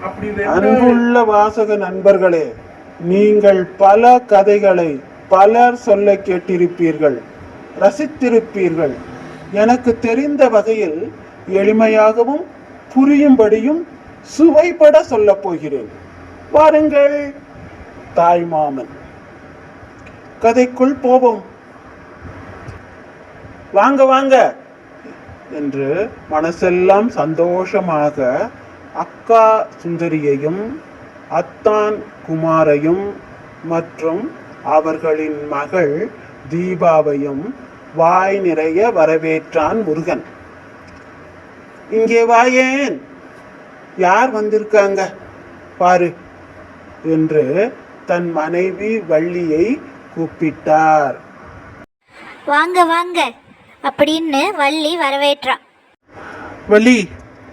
அன்புள்ள வாசக நண்பர்களே, நீங்கள் பல கதைகளை பலர் சொல்ல கேட்டிருப்பீர்கள், ரசித்திருப்பீர்கள். எனக்கு தெரிந்த வகையில் எளிமையாகவும் புரியும்படியும் சுவைபட சொல்ல போகிறேன். வாருங்கள். தாய்மாமன். கதைக்குள் போவோம். வாங்க வாங்க என்று மனசெல்லாம் சந்தோஷமாக அக்கா சுந்தரியையும் அத்தான் குமாரையும் மற்றும் அவர்களின் மகள் தீபாவையும் வாய் நிறைய வரவேற்றான் முருகன். இங்கே வாயேன், யார் வந்திருக்காங்க பாரு என்று தன் மனைவி வள்ளியை கூப்பிட்டார். வாங்க வாங்க அப்படின்னு வள்ளி வரவேற்றா. வள்ளி,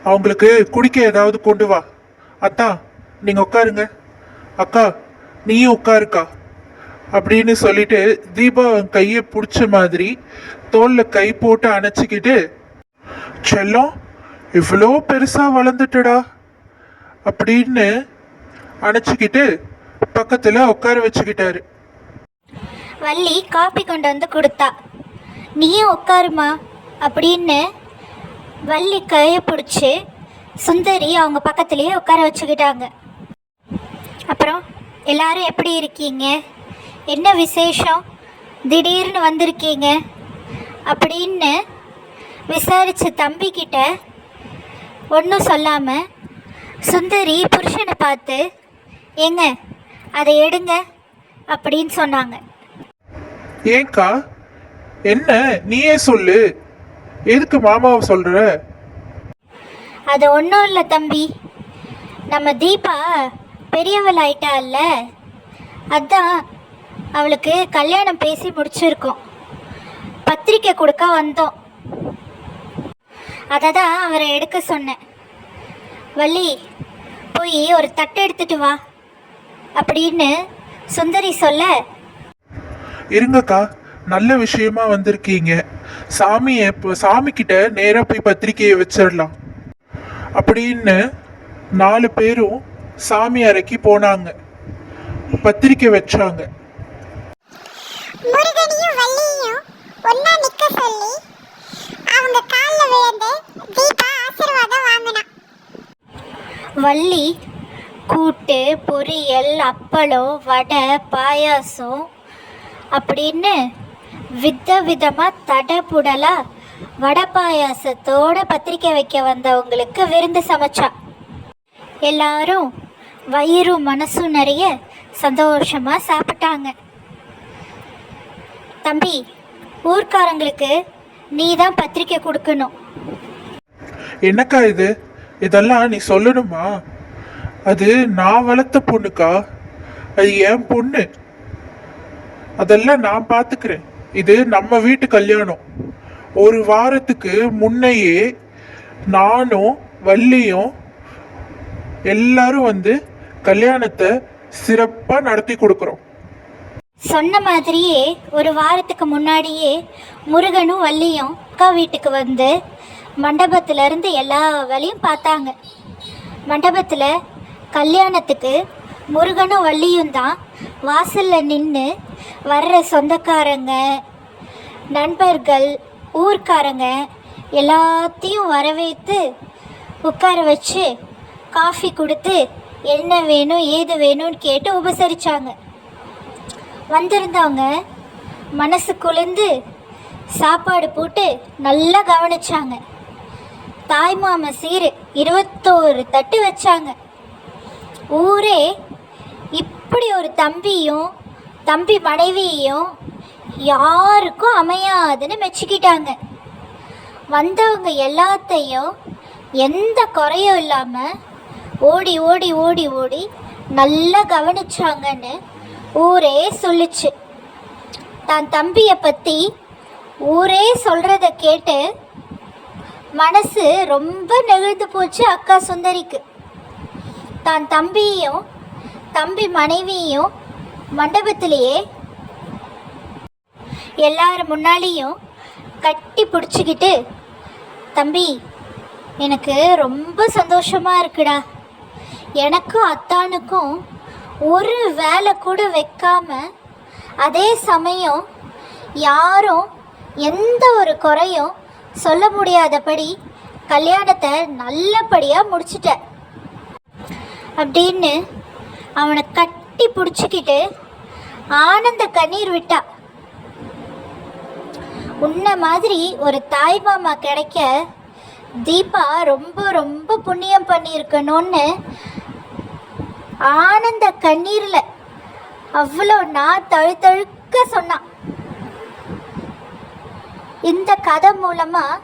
அவங்களுக்கு குடிக்க ஏதாவது கொண்டு வா. அத்தா, நீங்க உட்காருங்க. அக்கா, நீயும் உட்காருக்கா அப்படின்னு சொல்லிட்டு தீபா கையை பிடிச்ச மாதிரி தோல்ல கை போட்டு அணைச்சிக்கிட்டு, செல்லம் இவ்வளோ பெருசா வளர்ந்துட்டடா அப்படின்னு அணைச்சிக்கிட்டு பக்கத்துல உட்கார வச்சுக்கிட்டாரு. வள்ளி காப்பி கொண்டு வந்து கொடுத்தா. நீயும் உட்காருமா அப்படின்னு வள்ளி கையை பிடிச்சி சுந்தரி அவங்க பக்கத்துலேயே உட்கார வச்சுக்கிட்டாங்க. அப்புறம் எல்லாரும் எப்படி இருக்கீங்க, என்ன விசேஷம், திடீர்னு வந்திருக்கீங்க அப்படின்னு விசாரித்த தம்பிக்கிட்ட ஒன்றும் சொல்லாமல் சுந்தரி புருஷனை பார்த்து, ஏங்க அதை எடுங்க அப்படின்னு சொன்னாங்க. ஏங்கா, என்ன நீயே சொல்லு, எதுக்கு மாமாவை சொல்ற? அது ஒன்றும் இல்லை தம்பி, நம்ம தீபா பெரியவள் ஆயிட்டால்ல, அதான் அவளுக்கு கல்யாணம் பேசி முடிச்சிருக்கோம், பத்திரிக்கை கொடுக்க வந்தோம், அதை தான் அவரை எடுக்க சொன்னேன். வள்ளி, போய் ஒரு தட்டை எடுத்துட்டு வா அப்படின்னு சுந்தரி சொல்ல, இருங்கக்கா, நல்ல விஷயமா வந்திருக்கீங்க, சாமி கிட்ட நேரா போய் பத்திரிக்கையை வச்சிடலாம் அப்படின்னு 4 பேரும் சாமி அறைக்கு போனாங்க, பத்திரிக்கை வச்சாங்க. முருகனையும் வள்ளியையும் ஒண்ணா நிக்க சொல்லி அவங்க கால்ல விழுந்து தீபா ஆசீர்வாதம் வாங்கினா. வள்ளி கூட்டு, பொரியல், அப்பளம், வடை, பாயாசம் அப்படின்னு விதமாக தடபுடலாக வடை பாயாசத்தோட பத்திரிக்கை வைக்க வந்தவங்களுக்கு விருந்து சமைச்சா. எல்லாரும் வயிறும் மனசும் நிறைய சந்தோஷமாக சாப்பிட்டாங்க. தம்பி, ஊர்க்காரங்களுக்கு நீ தான் பத்திரிக்கை கொடுக்கணும். என்னக்கா இது, இதெல்லாம் நீ சொல்லணுமா? அது நான் வளர்த்த பொண்ணுக்கா, அது என் பொண்ணு, அதெல்லாம் நான் பார்த்துக்கிறேன். இது நம்ம வீட்டு கல்யாணம். ஒரு வாரத்துக்கு முன்னையே நானும் வள்ளியும் எல்லாரும் வந்து கல்யாணத்தை சிறப்பாக நடத்தி கொடுக்குறோம். சொன்ன மாதிரியே ஒரு வாரத்துக்கு முன்னாடியே முருகனும் வள்ளியும் அக்கா வீட்டுக்கு வந்து மண்டபத்திலேருந்து எல்லா வேலையும் பார்த்தாங்க. மண்டபத்தில் கல்யாணத்துக்கு முருகனும் வள்ளியும் தான் வாசலில் நின்று வர்ற சொந்தக்காரங்க, நண்பர்கள், ஊர்க்காரங்க எல்லாத்தையும் வரவேற்று உட்கார வச்சு காஃபி கொடுத்து என்ன வேணும் ஏது வேணும்னு கேட்டு உபசரித்தாங்க. வந்திருந்தவங்க மனசு குளிர்ந்து சாப்பாடு போட்டு நல்லா கவனிச்சாங்க. தாய்மாம சீர் 21 தட்டு வச்சாங்க. ஊரே இப்படி ஒரு தம்பியும் தம்பி மனைவியையும் யாருக்கும் அமையாதுன்னு மெச்சுக்கிட்டாங்க. வந்தவங்க எல்லாத்தையும் எந்த குறையும் இல்லாமல் ஓடி ஓடி ஓடி ஓடி நல்லா கவனிச்சாங்கன்னு ஊரே சொல்லிச்சு. தான் தம்பியை பற்றி ஊரே சொல்கிறத கேட்டு மனசு ரொம்ப நெகிழ்ந்து போச்சு அக்கா சுந்தரிக்கு. தான் தம்பியையும் தம்பி மனைவியையும் மண்டபத்திலேயே எல்லாரும் முன்னாலேயும் கட்டி பிடிச்சிக்கிட்டு, தம்பி எனக்கு ரொம்ப சந்தோஷமாக இருக்குடா, எனக்கும் அத்தானுக்கும் ஒரு வேலை கூட வைக்காம, அதே சமயம் யாரும் எந்த ஒரு குறையும் சொல்ல முடியாதபடி கல்யாணத்தை நல்லபடியாக முடிச்சிட்டேன் அப்படின்னு அவனை கட்டி பிடிச்சிக்கிட்டு ஆனந்த கண்ணீர் விட்டா. உன்ன மாதிரி ஒரு தாய் மாமா கிடைக்க தீபா ரொம்ப ரொம்ப புண்ணியம் பண்ணியிருக்கணும்னு ஆனந்த கண்ணீரில் அவ்வளோ நான் தழுக்க சொன்னான். இந்த கதை மூலமாக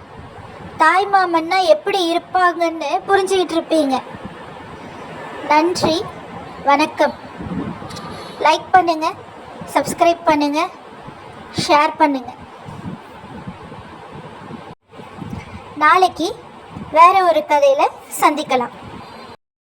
தாய் மாமன்னா எப்படி இருப்பாங்கன்னு புரிஞ்சுக்கிட்டு இருப்பீங்க. நன்றி, வணக்கம். லைக் பண்ணுங்கள், சப்ஸ்கிரைப் பண்ணுங்கள், ஷேர் பண்ணுங்கள். நாளைக்கு வேற ஒரு கதையில் சந்திக்கலாம்.